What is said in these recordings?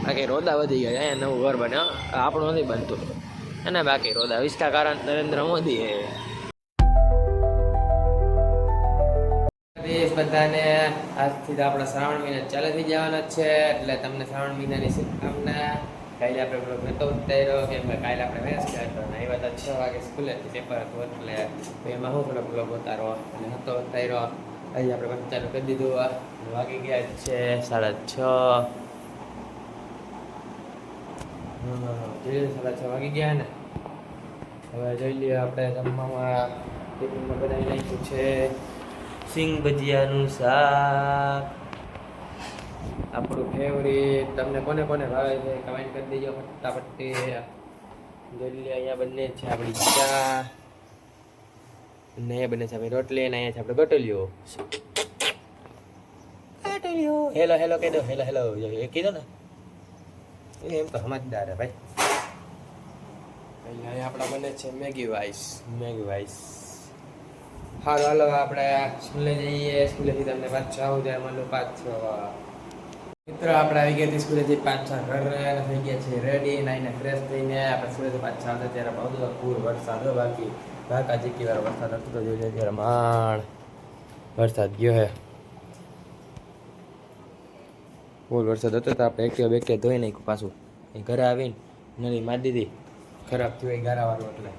બાકી રોદા વધી ગયા, અહીંયા નવું ઘર બને, આપણું નથી બનતું અને બાકી રોદા વિસ્કા કારણ નરેન્દ્ર મોદી હે. બધાને આજથી તો આપણા શ્રાવણ મહિના ચાલુ થઈ જવાના છે, એટલે તમને શ્રાવણ મહિનાની શુભકામના. કાલે આપણે બ્લોગ નહોતો ઉતાર્યો કેમ કે કાલે આપણે મેચ હતો અને આવ્યા હતા 6 વાગે સ્કૂલેથી, પેપર હતું એટલે એમાં હું થોડો બ્લોગ ઉતારો અને હતો ઉતાર્યો. અહીં આપણે બધું ચાલુ કરી દીધું. વાગી ગયા છે 6:30. 6:30 વાગી ગયા ને. હવે જોઈ લઈએ આપણે જમવામાં ટિફિનમાં બનાવી નાખ્યું છે સિંગ ભજીયાનું શાક, આપણું ફેવરિટ. તમને કોને કોને ભાવે છે કમેન્ટ કરી દેજો ફટાફટી. જોઈ લઈએ અહીંયા બંને છે આપણી ચા અને અહીંયા બને છે આપણી રોટલી અને અહીંયા છે આપણે ગટલીઓ. હેલો હેલો કહી દો, હેલો હેલો એ કીધો ને, એમ તો સમજદાર હે ભાઈ. અહીંયા આપણા બને છે મેગી વાઈસ. હાલો હાલો આપણે સ્કૂલે જઈએ. સ્કૂલેથી તમને પાછા આવું ત્યારે મને પાછો મિત્રો આપણે આવી ગયા હતી સ્કૂલેથી પાછા ઘરે થઈ ગયા છે રેડી, નાઈને ફ્રેશ થઈને આપણે સ્કૂલેથી પાછા આવતા ત્યારે બહુ પૂર વરસાદ હતો. બાકી ભાકા ચીકી વાળો વરસાદ હતો તો જોઈએ ત્યારે માણ વરસાદ ગયો હે. ફૂલ વરસાદ હતો તો આપણે એક્ટિવા બેક્ટિવા ધોઈ નાખ્યું પાછું. એ ઘરે આવીને નળી મારી દીધી, ખરાબ થયું એ ગારાવાળું. એટલે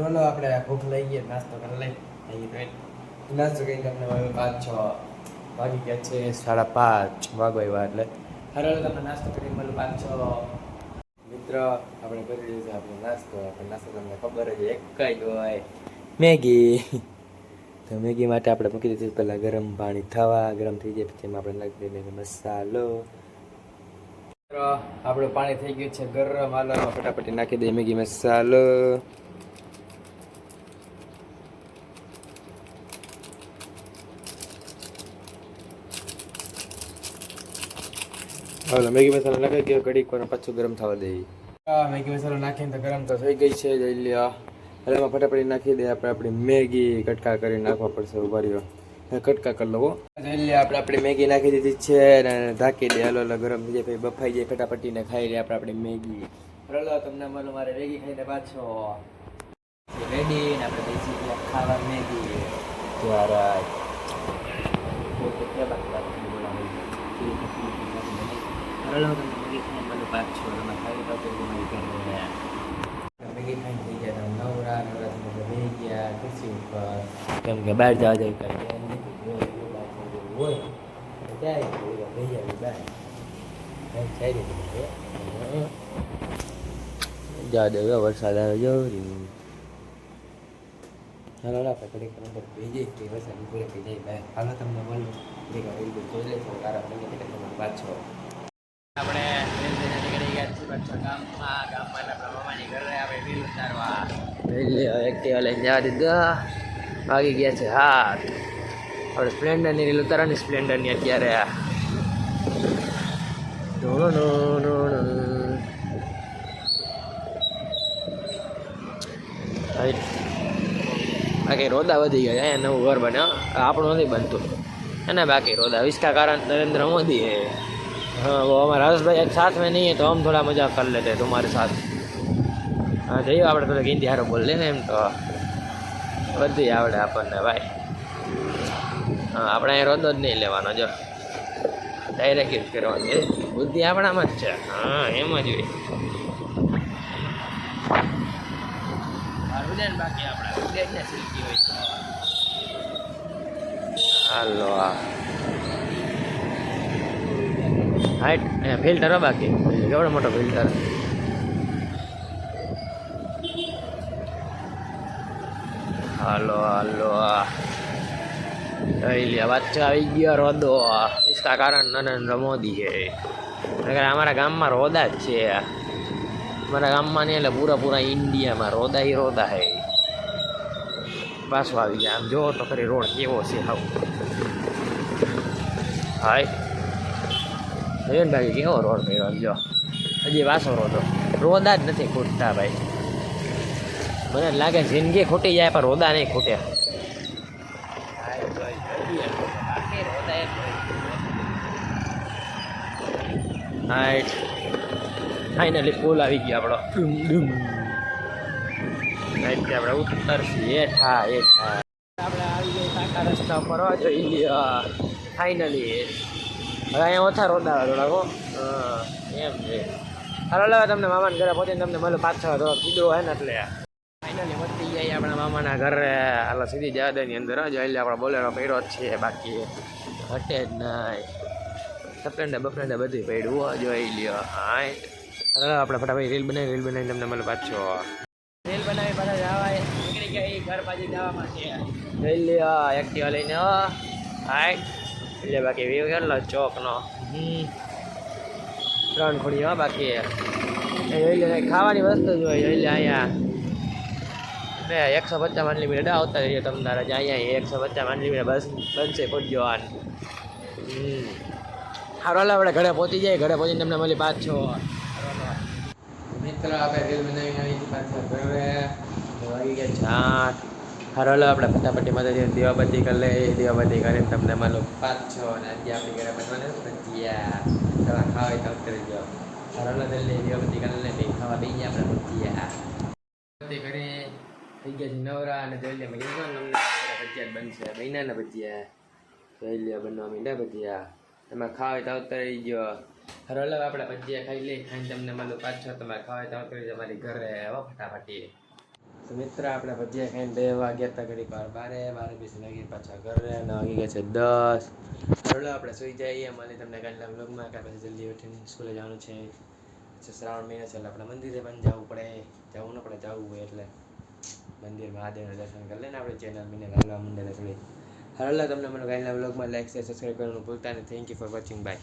બોલો આપણે ભૂખ લઈ ગઈએ, નાસ્તો કરી લઈ નાસ્તો કરી તમને 5-6 વાગી ગયા છે. 5:30 વાગવા એટલે હર તમને નાસ્તો કરી મળ્યું 5-6. મિત્ર આપણે કરી દીધું છે આપણો નાસ્તો. આપણે નાસ્તો તમને ખબર જ એક જ હોય, મેગી. તો મેગી માટે આપણે મૂકી દીધું પહેલાં ગરમ પાણી થવા. ગરમ થઈ જાય પછી એમાં આપણે નાખી દઈએ મસાલો. આપણું પાણી થઈ ગયું છે ગરમ. હાલો ફટાફટ નાખી દઈએ મેગી મસાલો. હાલો મેગી મસાલો નાખી ગયો, ઘડીક વાર પાછું ગરમ થવા દઈએ. મેગી મસાલો નાખીને તો ગરમ તો થઈ ગઈ છે. જોઈ લ્યો. હવે એમાં ફટાફટ નાખી દઈએ આપણે આપણી મેગી. કટકા કરી નાખવા પડશે, ઉભા રહ્યો કટકા કરી લો. જોઈ લ્યો આપણે આપણી મેગી નાખી દીધી છે અને ઢાંકી દે. હાલો ગરમ થઈ જાય પછી બફાઈ જાય ફટાફટીને ખાઈ લઈએ આપણે આપણી મેગી. હાલો તમને મળું મારે મેગી ખાઈને પાછો રેડી ને આપણે બેસી ગયા ખાવા મેગી. ત્યારે મેગી ખાઈને થઈ ગયા નવરા બેસી ગયા ખુરશી ઉપર. કેમ કે બહાર જવા જાય હોય જાય બહાર જા દે વરસાદ આવે જો. હાલો આપણે ઘડીક અંદર ભેજી જઈએ કે વરસાદ પૂરે થઈ જાય બહાર. હાલો તમને મળું જોઈ લેશો કારણ પાછો આપણે નીકળી ગયા છીએ પાછા ગામમાં આપણા મામાની ઘરે આપણે રીલ ઉતારવા. એક્ટિવા લઈને જવા દીધા. વાગી ગયા છે 7. આપણે સ્પ્લેન્ડરની રીલ ઉતારવાની. સ્પ્લેન્ડરની અત્યારે બાકી રોદા વધી ગયા, અહીંયા નવું ઘર બને, આપણું નથી બનતું અને બાકી રોદા વિસ્કા કારણ નરેન્દ્ર મોદી હે. हाँ वो हमारे हर्ष भाई एक साथ में नहीं है तो हम थोड़ा मजाक कर लेते हैं तुम्हारे साथ. हाँ जइयो આપણે થોડુંક હિન્દી હારો બોલ લે ને, એમ તો બધી આવડે આપણને ભાઈ. હા આપણે અહીં રોદો જ નહીં લેવાનો, જો ડાયરેક્ટ જ કરવાની. બુદ્ધિ આપણામાં જ છે. હા એમ જ હોય. મારું ને બાકી આપણા ઉડેજને સિલ્કી હોય. હાલો હાઈટ ફિલ્ટર હો બાકી કેવડો મોટો ફિલ્ટર. હાલો હાલો જોઈ લે વચ્ચે આવી ગયો રોદો. इसका कारण नरेंद्र मोदी है. अगर हमारा ગામમાં રોદા જ છે. અમારા ગામમાં નહીં એટલે પૂરા ઇન્ડિયામાં રોદા ही રોદા है. પાછો આવી ગયા. આમ જો તો ખરી રોડ કેવો છે હાવ. હાય જોયું ને ભાઈ કેવો રોડ કર્યો. જો હજી વાસો રોદા જ નથી ખૂટતા ભાઈ. મને લાગે જિંદગી ખૂટી જાય પણ રોદા નહીં ખૂટે. હાઈટ ફાઇનલી પુલ આવી ગયો આપણો ડુમ અહીંથી આપણે ઉતરશું હેઠા આપણે આવી ગઈ કાકા રસ્તા પર જોઈ લ્યો ફાઇનલી હવે અહીંયા ઓછા રોડ આવે થોડાક એમ છે હાલો લેવા તમને મામાના ઘરે પહોંચીને તમને મળે 5-6 થોડોક કીધું હોય ને એટલે ફાઇનલી પહોંચી જાય આપણા મામાના ઘરે હાલો સીધી જાદની અંદર જોઈ લે આપણે બોલેરો પડ્યો જ છે બાકી હટે જ નહીં સપ્લેન્ડર બફલેન્ડર બધું પડ્યું જોઈ લ્યો હા હાલો આપણે ફટાફટ રીલ બનાવી તમને મળે પાછો રીલ બનાવી પાછા જવાય નીકળી ગયા એ ઘર પાછી જવા માટે જોઈ લ્યો એક્ટિવા લઈને હાય એટલે બાકી વ્યૂ કેટલો ચોકનો 3 ખોડી બાકી જોઈ લે ખાવાની વસ્તુ જ હોય જોઈ લે અહીંયા 150 અનલિમિટેડ આવતા રહીએ તમારે અહીંયા 150 અનલિમિટેડ બસ બનશે પહોંચજો હારો આપણે ઘરે પહોંચી જાય ઘરે પહોંચીને તમને મળી 5-6 મિત્ર આપણે રીલ બનાવીને આવી પાછા ઘરે વાગી ગયા 8 હારો આપણે ફટાફટી માતાજી દીવાબત્તી કરી લઈ દીવાબત્તી કરીને તમને મળું 5-6 અને આજે આપણી ઘરે બનવાના ભજીયા તમે ખાવા તો કરી જાઓ હારો જલ્દી દીવાબત્તી કરી લઈને ખાવા બી ગયા આપણે ભજીયા કરી થઈ ગયા છે નવરા અને જોઈ લે મેં કીધું તમને ભજીયા બનશે મહિનાના ભજીયા જોઈ લે બનવા મીંડા ભજીયા તમે ખાવા તો ઉતરી ગયો હરોલ આપણે ભજીયા ખાઈ લઈ ખાઈને તમને મળું 5-6 તમારે ખાવા તો ઉતરી જાય મારી ઘરે આવો ફટાફટી તો મિત્ર આપણે ભજીયા ખાઈને 2 વાગ્યા હતા ઘડી 12:20 વાગી પાછા ઘરે અને વાગી ગયા છે 10 હરોલ આપણે સુઈ જઈએ મળી તમને કાલના વ્લોગમાં કાલે પછી જલ્દી ઉઠીને સ્કૂલે જવાનું છે શ્રાવણ મહિનો છે એટલે આપણે મંદિરે પણ જવું પડે જવું ન પડે જવું હોય એટલે મંદિર મહાદેવના દર્શન કરી લઈને આપણે ચેનલ મને ગાલવા મંડળ થોડી હરોલા તમને મને કાલના વ્લોગમાં લાઈક શેર સબસ્ક્રાઈબ કરવાનું ભૂલતા નહીં thank you for watching bye